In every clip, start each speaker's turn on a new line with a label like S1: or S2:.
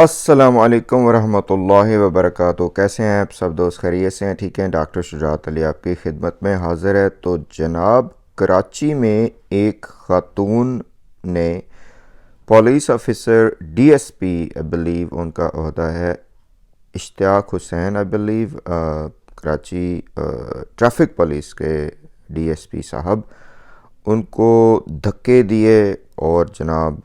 S1: अस्सलाम वालेकुम वरहमतुल्लाहि वबरकातुहू। कैसे हैं आप सब दोस्त? खैरियत से हैं? ठीक हैं। डॉक्टर शुजात अली आपकी खिदमत में हाज़िर है। तो जनाब, कराची में एक ख़ातून ने police officer DSP I believe उनका ओहदा है, Ishtiaq Hussain I believe, Karachi traffic police के डीएसपी साहब, उनको धक्के दिए और जनाब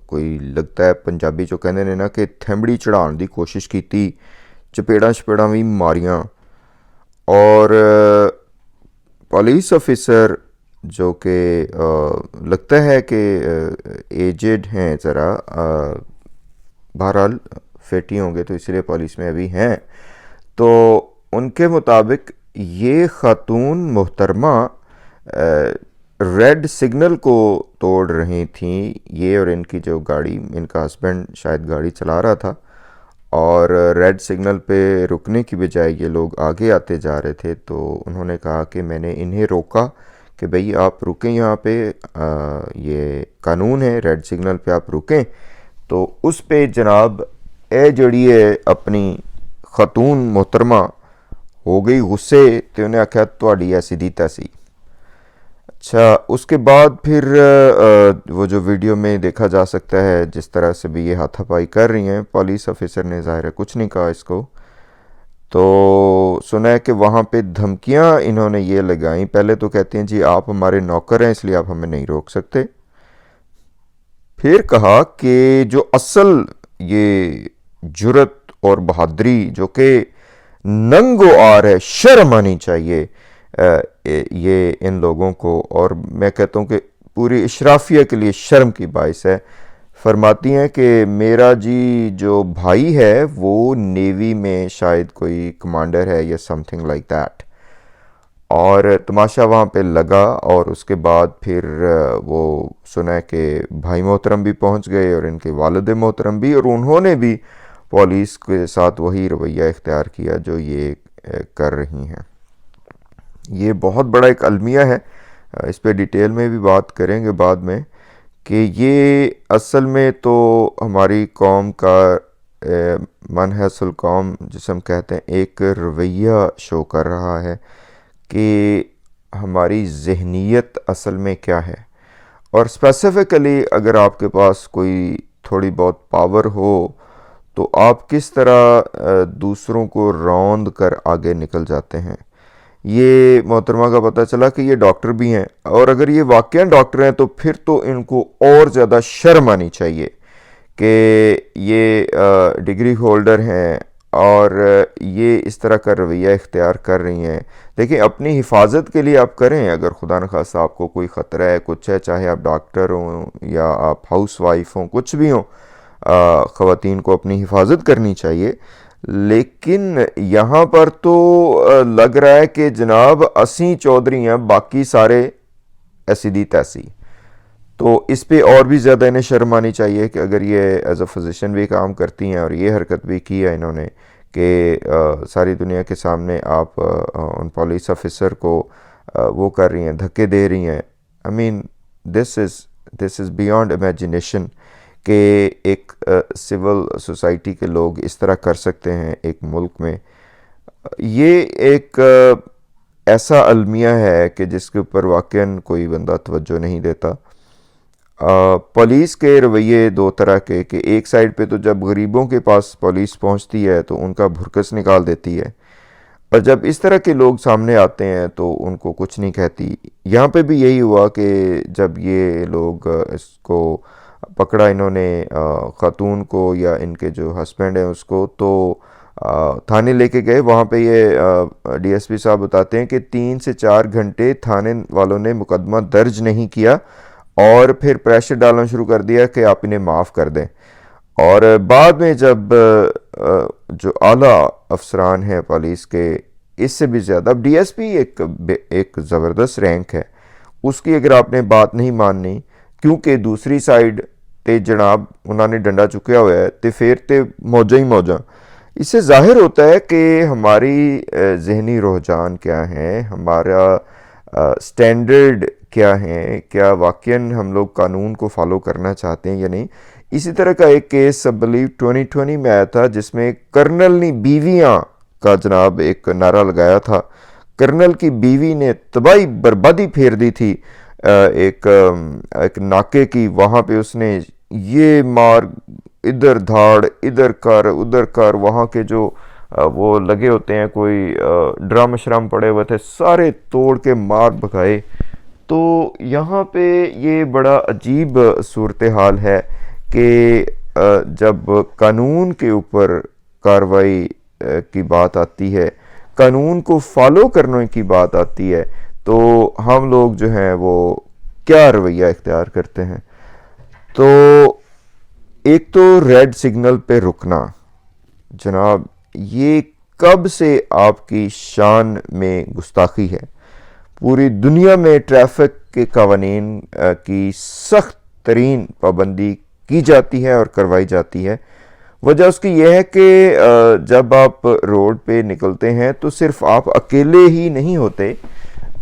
S1: कोई लगता है पंजाबी जो कहते ने ना कि थैमड़ी चढ़ाने की कोशिश की, चपेड़ा चपेड़ा भी मारियां। और पुलिस ऑफिसर जो कि लगता है कि एजेड हैं ज़रा, बहरहाल फेटी होंगे तो इसलिए पुलिस में अभी हैं, तो उनके मुताबिक ये ख़ातून मोहतरमा रेड सिग्नल को तोड़ रही थी। ये और इनकी जो गाड़ी, इनका हस्बैंड शायद गाड़ी चला रहा था और रेड सिग्नल पे रुकने की बजाय ये लोग आगे आते जा रहे थे। तो उन्होंने कहा कि मैंने इन्हें रोका कि भाई आप रुकें, यहाँ पे ये कानून है, रेड सिग्नल पे आप रुकें। तो उस पे जनाब ए जड़ी है अपनी ख़ातून मोहतरमा हो गई गुस्से, तो उन्हें आख्या तुहाड़ी ऐसी दी तैसी। अच्छा, उसके बाद फिर वो जो वीडियो में देखा जा सकता है जिस तरह से भी ये हाथापाई कर रही हैं, पुलिस ऑफिसर ने ज़ाहिर है कुछ नहीं कहा इसको। तो सुना है कि वहाँ पे धमकियाँ इन्होंने ये लगाई। पहले तो कहती हैं जी आप हमारे नौकर हैं इसलिए आप हमें नहीं रोक सकते। फिर कहा कि जो असल ये जुरत और बहादुरी जो कि नंगो आर है, शर्म आनी चाहिए ये इन लोगों को, और मैं कहता हूँ कि पूरी इशराफिया के लिए शर्म की बाइस है। फरमाती हैं कि मेरा जी जो भाई है वो नेवी में शायद कोई कमांडर है या समथिंग लाइक दैट। और तमाशा वहाँ पे लगा और उसके बाद फिर वो सुना है कि भाई मोहतरम भी पहुँच गए और इनके वालिद मोहतरम भी, और उन्होंने भी पुलिस के साथ वही रवैया इख्तियार किया जो ये कर रही हैं। ये बहुत बड़ा एक अलमिया है, इस पे डिटेल में भी बात करेंगे बाद में, कि ये असल में तो हमारी कौम का मनहसल कौम जिसे हम कहते हैं एक रवैया शो कर रहा है कि हमारी जहनीत असल में क्या है। और स्पेसिफ़िकली अगर आपके पास कोई थोड़ी बहुत पावर हो तो आप किस तरह दूसरों को रौंद कर आगे निकल जाते हैं। ये मोहतरमा का पता चला कि ये डॉक्टर भी हैं, और अगर ये वाकई डॉक्टर हैं तो फिर तो इनको और ज़्यादा शर्म आनी चाहिए कि ये डिग्री होल्डर हैं और ये इस तरह का रवैया इख्तियार कर रही हैं। देखिए, अपनी हिफाजत के लिए आप करें, अगर खुदा न खास्ता आपको कोई ख़तरा है, कुछ है, चाहे आप डॉक्टर हों या आप हाउस वाइफ हों, कुछ भी हों, ख़वातीन को अपनी हिफाजत करनी चाहिए। लेकिन यहाँ पर तो लग रहा है कि जनाब असी चौधरी हैं, बाकी सारे ऐसी दी तैसी। तो इस पे और भी ज़्यादा इन्हें शर्म आनी चाहिए कि अगर ये एज अ फिजिशियन भी काम करती हैं और ये हरकत भी की है इन्होंने कि सारी दुनिया के सामने आप उन पुलिस ऑफिसर को वो कर रही हैं, धक्के दे रही हैं। I mean this is beyond imagination कि एक सिविल सोसाइटी के लोग इस तरह कर सकते हैं एक मुल्क में। ये एक ऐसा अलमिया है कि जिसके ऊपर वाकई कोई बंदा तवज्जो नहीं देता। पुलिस के रवैये दो तरह के, कि एक साइड पे तो जब गरीबों के पास पुलिस पहुंचती है तो उनका भुरकस निकाल देती है, और जब इस तरह के लोग सामने आते हैं तो उनको कुछ नहीं कहती। यहाँ पे भी यही हुआ कि जब ये लोग इसको पकड़ा इन्होंने ख़ातून को या इनके जो हस्बैंड हैं उसको, तो थाने लेके गए। वहाँ पे ये डीएसपी साहब बताते हैं कि 3 से 4 घंटे थाने वालों ने मुकदमा दर्ज नहीं किया और फिर प्रेशर डालना शुरू कर दिया कि आप इन्हें माफ़ कर दें। और बाद में जब जो आला अफसरान हैं पुलिस के, इससे भी ज़्यादा, अब डीएसपी एक ज़बरदस्त रैंक है, उसकी अगर आपने बात नहीं माननी, क्योंकि दूसरी साइड ते जनाब उन्होंने डंडा चुकया हुआ है, तो फिर तो मौजा ही मौजा। इससे जाहिर होता है कि हमारी जहनी रुझान क्या है, हमारा स्टैंडर्ड क्या है, क्या वाकई हम लोग कानून को फॉलो करना चाहते हैं या नहीं। इसी तरह का एक केस आई बिलीव 2020 में आया था, जिसमें कर्नल ने बीवियां का जनाब एक नारा लगाया था। कर्नल की बीवी ने तबाही बर्बादी फेर दी थी एक नाके की। वहाँ पे उसने ये मार, इधर धाड़, इधर कर उधर कर, वहाँ के जो वो लगे होते हैं कोई ड्रम श्रम पड़े हुए थे, सारे तोड़ के मार भगाए। तो यहाँ पे ये बड़ा अजीब सूरत हाल है कि जब कानून के ऊपर कार्रवाई की बात आती है, कानून को फॉलो करने की बात आती है, तो हम लोग जो हैं वो क्या रवैया इख्तियार करते हैं। तो एक तो रेड सिग्नल पे रुकना जनाब, ये कब से आपकी शान में गुस्ताखी है। पूरी दुनिया में ट्रैफिक के कानून की सख्त तरीन पाबंदी की जाती है और करवाई जाती है। वजह उसकी यह है कि जब आप रोड पे निकलते हैं तो सिर्फ आप अकेले ही नहीं होते,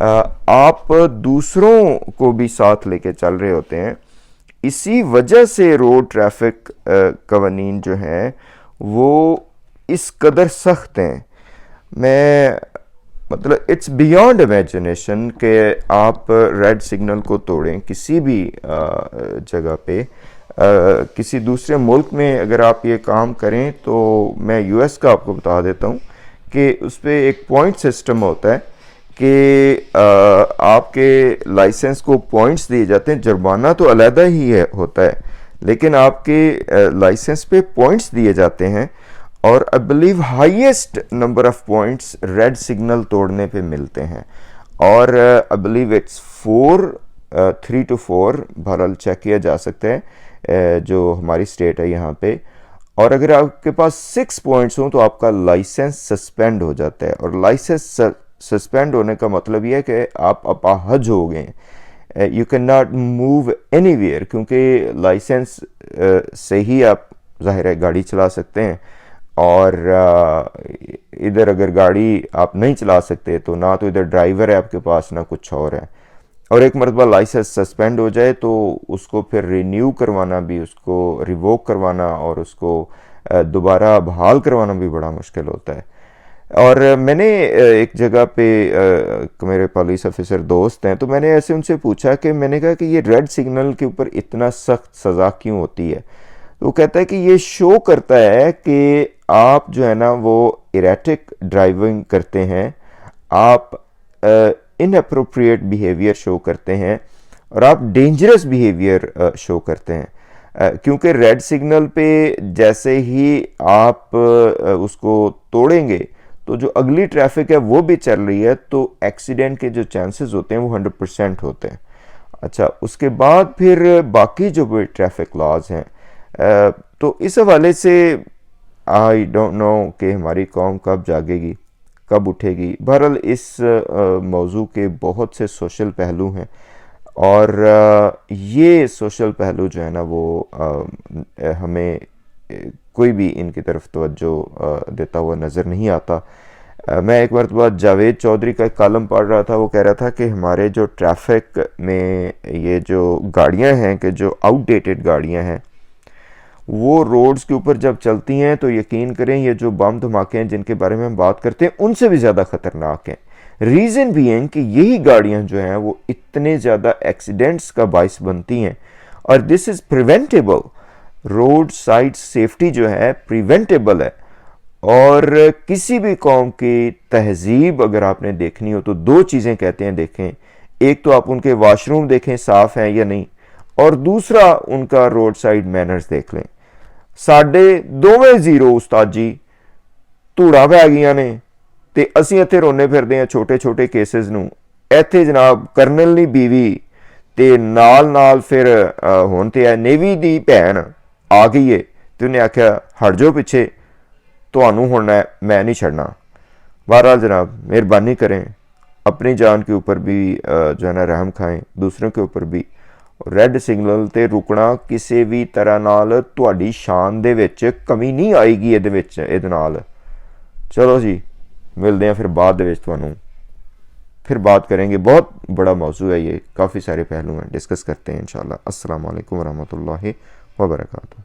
S1: आप दूसरों को भी साथ लेके चल रहे होते हैं। इसी वजह से रोड ट्रैफिक कानून जो हैं वो इस कदर सख्त हैं। मैं मतलब इट्स बियॉन्ड इमेजिनेशन कि आप रेड सिग्नल को तोड़ें किसी भी जगह पे। किसी दूसरे मुल्क में अगर आप ये काम करें, तो मैं यूएस का आपको बता देता हूँ कि उस पर एक पॉइंट सिस्टम होता है कि आपके लाइसेंस को पॉइंट्स दिए जाते हैं। जुर्माना तो अलहदा ही है होता है, लेकिन आपके लाइसेंस पे पॉइंट्स दिए जाते हैं। और I believe highest number of points red signal तोड़ने पे मिलते हैं। और आई बिलीव इट्स 3 to 4, बहरहाल चेक किया जा सकता है जो हमारी स्टेट है यहाँ पे। और अगर आपके पास 6 पॉइंट्स हों तो आपका लाइसेंस सस्पेंड हो जाता है। और लाइसेंस सस्पेंड होने का मतलब यह है कि आप अपाहज हो गए, you can not move anywhere, क्योंकि लाइसेंस से ही आप ज़ाहिर है गाड़ी चला सकते हैं। और इधर अगर गाड़ी आप नहीं चला सकते तो ना तो इधर ड्राइवर है आपके पास, ना कुछ और है। और एक मरतबा लाइसेंस सस्पेंड हो जाए तो उसको फिर रिन्यू करवाना भी, उसको रिवोक करवाना और उसको दोबारा बहाल करवाना भी बड़ा मुश्किल होता है। और मैंने एक जगह पे मेरे पुलिस ऑफिसर दोस्त हैं, तो मैंने ऐसे उनसे पूछा कि मैंने कहा कि ये रेड सिग्नल के ऊपर इतना सख्त सज़ा क्यों होती है। तो वो कहता है कि ये शो करता है कि आप जो है ना वो इरेटिक ड्राइविंग करते हैं, आप इनअप्रोप्रिएट बिहेवियर शो करते हैं और आप डेंजरस बिहेवियर शो करते हैं। क्योंकि रेड सिग्नल पे जैसे ही आप उसको तोड़ेंगे तो जो अगली ट्रैफिक है वो भी चल रही है, तो एक्सीडेंट के जो चांसेस होते हैं वो 100% होते हैं। अच्छा, उसके बाद फिर बाकी जो भी ट्रैफिक लॉज हैं, तो इस हवाले से आई डोंट नो कि हमारी कौम कब जागेगी, कब उठेगी। बहरहाल इस मौजू के बहुत से सोशल पहलू हैं और ये सोशल पहलू जो है ना वो हमें कोई भी इनकी तरफ तवज्जो देता हुआ नज़र नहीं आता। मैं एक मरतबा जावेद चौधरी का एक कॉलम पढ़ रहा था, वो कह रहा था कि हमारे जो ट्रैफिक में ये जो गाड़ियां हैं कि जो आउटडेटेड गाड़ियां हैं वो रोड्स के ऊपर जब चलती हैं तो यकीन करें ये जो बम धमाके हैं जिनके बारे में हम बात करते हैं उनसे भी ज़्यादा ख़तरनाक हैं। रीज़न भी है कि यही गाड़ियां जो हैं वो इतने ज़्यादा एक्सीडेंट्स का बाइस बनती हैं और this is preventable. Road side safety जो है प्रिवेंटेबल है। और किसी भी कौम की तहजीब अगर आपने देखनी हो तो दो चीज़ें कहते हैं देखें, एक तो आप उनके वाशरूम देखें साफ़ हैं या नहीं, और दूसरा उनका रोड साइड मैनर्स देख लें। साढ़े दोवें जीरो उस्ताद जी, धूड़ा पै गई ने ते असीं इत्थे रोने फिरदे हैं छोटे छोटे केसेस नूं। इत्थे जनाब कर्नल दी बीवी ते नाल नाल फिर हुण ते नेवी दी भैन आ गई है ते उन्हें आख्या हट जाओ पिछे, तुहानू हुण मैं नहीं छड़ना। बहरहाल जनाब मेहरबानी करें, अपनी जान के ऊपर भी जो है ना रहम खाएं, दूसरों के ऊपर भी। रेड सिग्नल ते रुकना किसी भी तरह नाल तुहाडी शान दे विच कमी नहीं आएगी इहदे विच इहदे नाल। चलो जी मिलते हैं फिर बाद दे विच, तुहानू फिर बात करेंगे। बहुत बड़ा मौजू है ये, काफ़ी सारे पहलू हैं, डिस्कस करते हैं इंशाल्लाह। अस्सलाम वालेकुम वरहमतुल्लाहि वबरकातुहू।